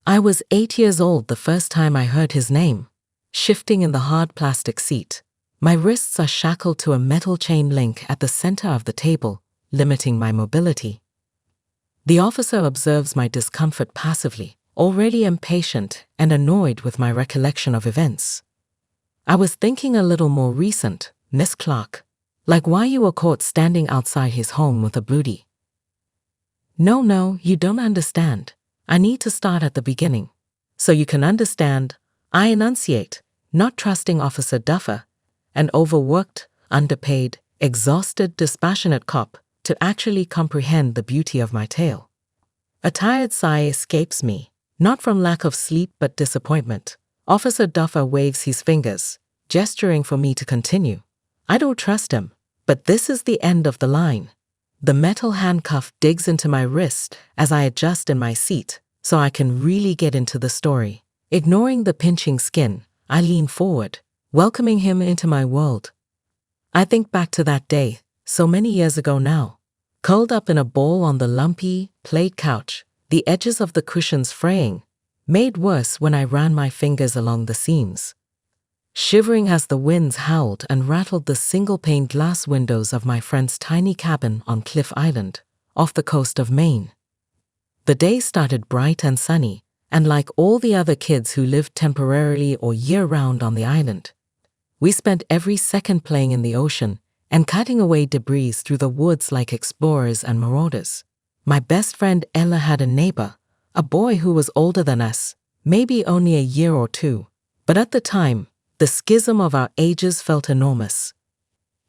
I was 8 years old the first time I heard his name. Shifting in the hard plastic seat, my wrists are shackled to a metal chain link at the center of the table, limiting my mobility. The officer observes my discomfort passively, already impatient and annoyed with my recollection of events. I was thinking a little more recent, Miss Clark. Like why you were caught standing outside his home with a booty. No, you don't understand. I need to start at the beginning. So you can understand, I enunciate, not trusting Officer Duffer, an overworked, underpaid, exhausted, dispassionate cop, to actually comprehend the beauty of my tale. A tired sigh escapes me, not from lack of sleep but disappointment. Officer Duffer waves his fingers, gesturing for me to continue. I don't trust him, but this is the end of the line. The metal handcuff digs into my wrist as I adjust in my seat, so I can really get into the story. Ignoring the pinching skin, I lean forward, welcoming him into my world. I think back to that day, so many years ago now. Curled up in a ball on the lumpy, played couch, the edges of the cushions fraying, made worse when I ran my fingers along the seams. Shivering as the winds howled and rattled the single-pane glass windows of my friend's tiny cabin on Cliff Island, off the coast of Maine. The day started bright and sunny, and like all the other kids who lived temporarily or year-round on the island, we spent every second playing in the ocean and cutting away debris through the woods like explorers and marauders. My best friend Ella had a neighbor, a boy who was older than us, maybe only a year or two, but at the time, the schism of our ages felt enormous.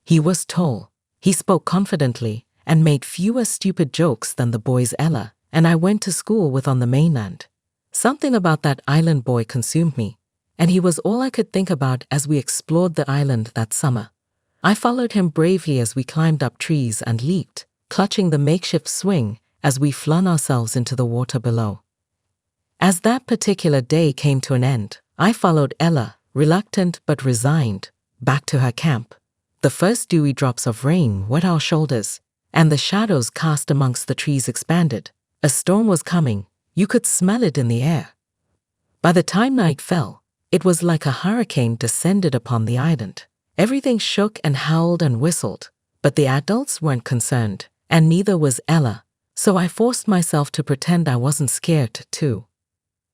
He was tall, he spoke confidently, and made fewer stupid jokes than the boys Ella and I went to school with on the mainland. Something about that island boy consumed me, and he was all I could think about as we explored the island that summer. I followed him bravely as we climbed up trees and leaped, clutching the makeshift swing as we flung ourselves into the water below. As that particular day came to an end, I followed Ella, reluctant but resigned, back to her camp. The first dewy drops of rain wet our shoulders, and the shadows cast amongst the trees expanded. A storm was coming, you could smell it in the air. By the time night fell, it was like a hurricane descended upon the island. Everything shook and howled and whistled, but the adults weren't concerned, and neither was Ella, so I forced myself to pretend I wasn't scared too.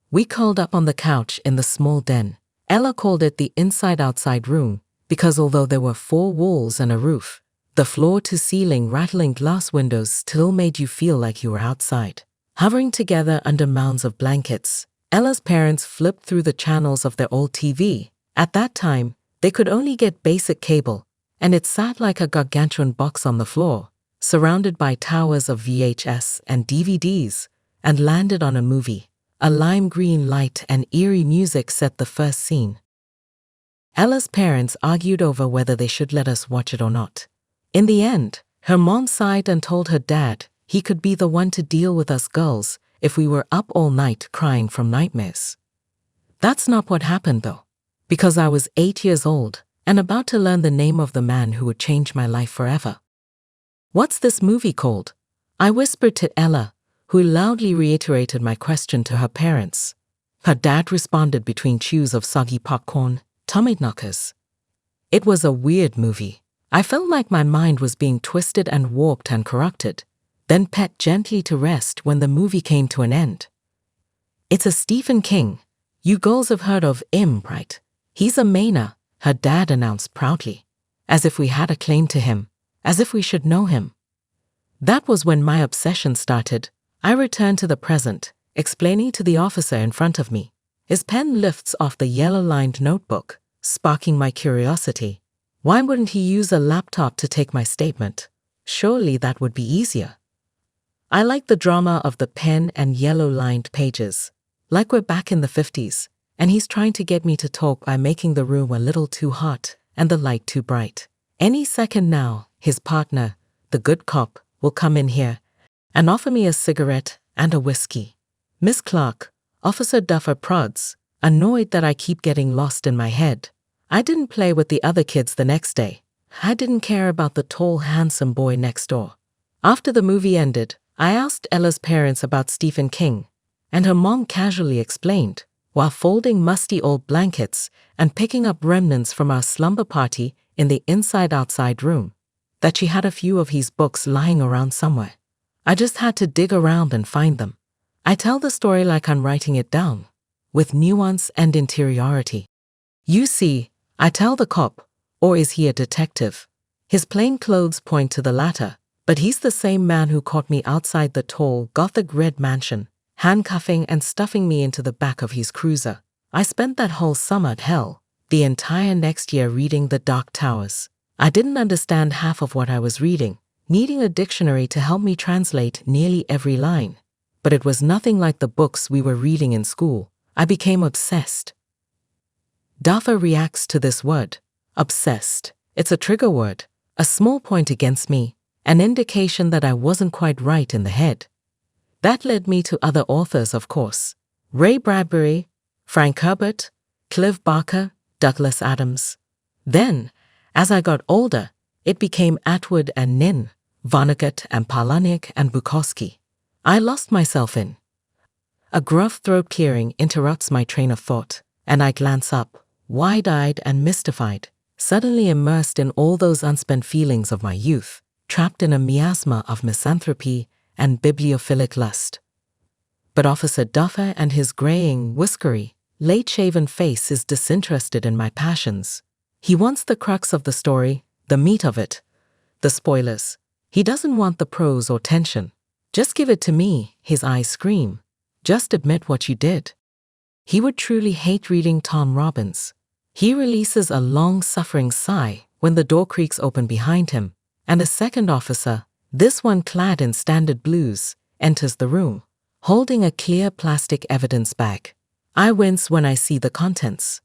We curled up on the couch in the small den. Ella called it the inside-outside room because although there were 4 walls and a roof, the floor-to-ceiling rattling glass windows still made you feel like you were outside. Hovering together under mounds of blankets, Ella's parents flipped through the channels of their old TV. At that time, they could only get basic cable, and it sat like a gargantuan box on the floor, surrounded by towers of VHS and DVDs, and landed on a movie. A lime green light and eerie music set the first scene. Ella's parents argued over whether they should let us watch it or not. In the end, her mom sighed and told her dad he could be the one to deal with us girls if we were up all night crying from nightmares. That's not what happened though, because I was 8 years old and about to learn the name of the man who would change my life forever. "What's this movie called?" I whispered to Ella, who loudly reiterated my question to her parents. Her dad responded between chews of soggy popcorn, tummy knockers. It was a weird movie. I felt like my mind was being twisted and warped and corrupted, then pet gently to rest when the movie came to an end. "It's a Stephen King. You girls have heard of him, right? He's a Mainer," her dad announced proudly, as if we had a claim to him, as if we should know him. That was when my obsession started. I returned to the present, explaining to the officer in front of me. His pen lifts off the yellow-lined notebook, sparking my curiosity. Why wouldn't he use a laptop to take my statement? Surely that would be easier. I like the drama of the pen and yellow-lined pages, like we're back in the 50s, and he's trying to get me to talk by making the room a little too hot and the light too bright. Any second now, his partner, the good cop, will come in here and offer me a cigarette and a whiskey. "Miss Clark," Officer Duffer prods, annoyed that I keep getting lost in my head. I didn't play with the other kids the next day. I didn't care about the tall, handsome boy next door. After the movie ended, I asked Ella's parents about Stephen King. and her mom casually explained, while folding musty old blankets and picking up remnants from our slumber party in the inside-outside room, that she had a few of his books lying around somewhere. I just had to dig around and find them. I tell the story like I'm writing it down, with nuance and interiority. You see, I tell the cop, or is he a detective? His plain clothes point to the latter, but he's the same man who caught me outside the tall, Gothic red mansion, handcuffing and stuffing me into the back of his cruiser. I spent that whole summer at hell, the entire next year reading The Dark Towers. I didn't understand half of what I was reading, needing a dictionary to help me translate nearly every line. But it was nothing like the books we were reading in school. I became obsessed. Duffer reacts to this word. Obsessed. It's a trigger word, a small point against me, an indication that I wasn't quite right in the head. That led me to other authors, of course. Ray Bradbury, Frank Herbert, Clive Barker, Douglas Adams. Then, as I got older, it became Atwood and Nin, Vonnegut and Palahniuk and Bukowski. I lost myself in. A gruff throat clearing interrupts my train of thought, and I glance up, wide-eyed and mystified, suddenly immersed in all those unspent feelings of my youth, trapped in a miasma of misanthropy and bibliophilic lust. But Officer Duffer and his graying, whiskery, late-shaven face is disinterested in my passions. He wants the crux of the story, the meat of it, the spoilers. He doesn't want the prose or tension. Just give it to me, his eyes scream. Just admit what you did. He would truly hate reading Tom Robbins. He releases a long-suffering sigh when the door creaks open behind him, and a second officer, this one clad in standard blues, enters the room, holding a clear plastic evidence bag. I wince when I see the contents.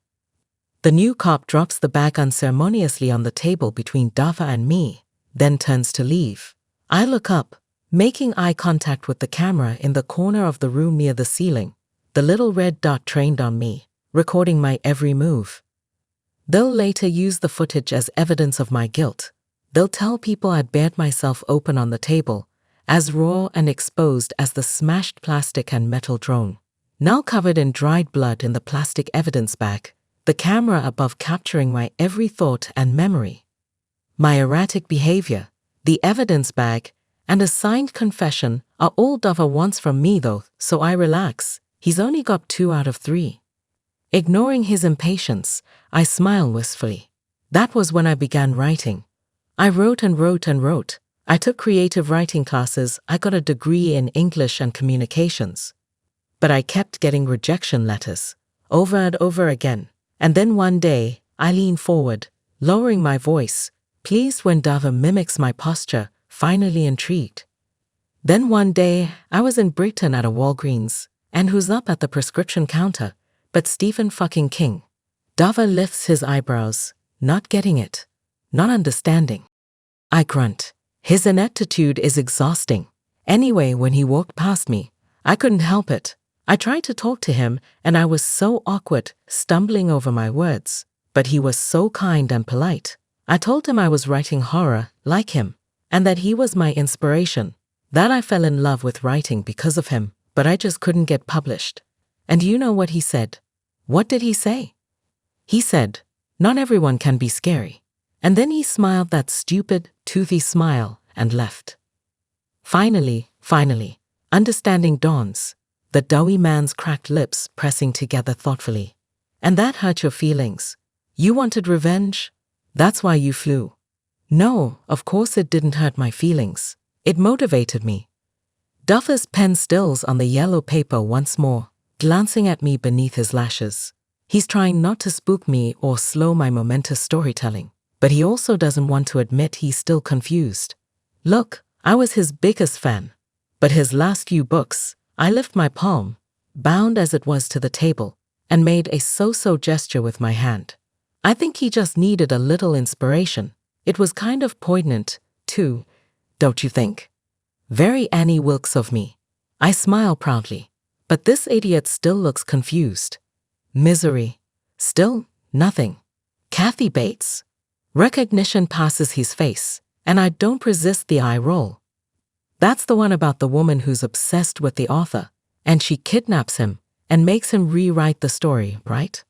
The new cop drops the bag unceremoniously on the table between Duffer and me, then turns to leave. I look up, making eye contact with the camera in the corner of the room near the ceiling, the little red dot trained on me, recording my every move. They'll later use the footage as evidence of my guilt. They'll tell people I'd bared myself open on the table, as raw and exposed as the smashed plastic and metal drone. Now covered in dried blood in the plastic evidence bag, the camera above capturing my every thought and memory. My erratic behavior, the evidence bag, and a signed confession are all Duffer wants from me though, so I relax. He's only got 2 out of 3. Ignoring his impatience, I smile wistfully. That was when I began writing. I wrote and wrote and wrote. I took creative writing classes. I got a degree in English and communications. But I kept getting rejection letters, over and over again. And then one day, I lean forward, lowering my voice, pleased when Duffer mimics my posture, finally intrigued. Then one day, I was in Brighton at a Walgreens, and who's up at the prescription counter but Stephen fucking King? Duffer lifts his eyebrows, not getting it, not understanding. I grunt. His ineptitude is exhausting. Anyway, when he walked past me, I couldn't help it. I tried to talk to him, and I was so awkward, stumbling over my words. But he was so kind and polite. I told him I was writing horror, like him, and that he was my inspiration, that I fell in love with writing because of him, but I just couldn't get published. And you know what he said? What did he say? He said, "Not everyone can be scary." And then he smiled that stupid, toothy smile and left. Finally, understanding dawns, the doughy man's cracked lips pressing together thoughtfully. And that hurt your feelings. You wanted revenge? That's why you flew. No, of course it didn't hurt my feelings. It motivated me. Duffer's pen stills on the yellow paper once more, glancing at me beneath his lashes. He's trying not to spook me or slow my momentous storytelling, but he also doesn't want to admit he's still confused. Look, I was his biggest fan, but his last few books, I lift my palm, bound as it was to the table, and made a so-so gesture with my hand. I think he just needed a little inspiration. It was kind of poignant, too, don't you think? Very Annie Wilkes of me. I smile proudly, but this idiot still looks confused. Misery. Still nothing. Kathy Bates. Recognition passes his face, and I don't resist the eye roll. That's the one about the woman who's obsessed with the author, and she kidnaps him and makes him rewrite the story, right?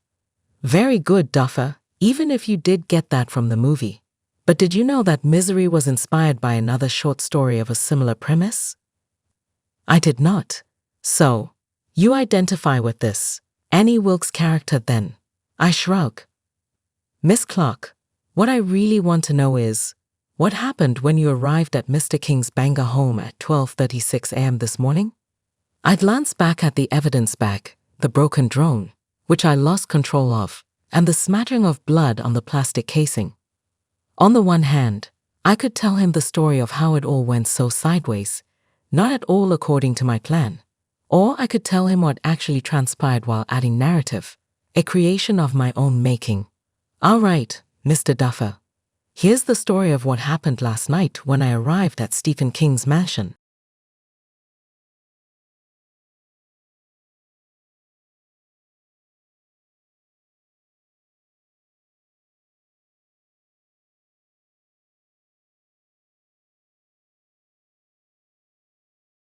Very good, Duffer, even if you did get that from the movie. But did you know that Misery was inspired by another short story of a similar premise? I did not. So, you identify with this Annie Wilkes character then? I shrug. Miss Clark, what I really want to know is, what happened when you arrived at Mr. King's Bangor home at 12:36 a.m. this morning? I glanced back at the evidence bag, the broken drone, which I lost control of, and the smattering of blood on the plastic casing. On the one hand, I could tell him the story of how it all went so sideways, not at all according to my plan. Or I could tell him what actually transpired while adding narrative, a creation of my own making. All right, Mr. Duffer. Here's the story of what happened last night when I arrived at Stephen King's mansion.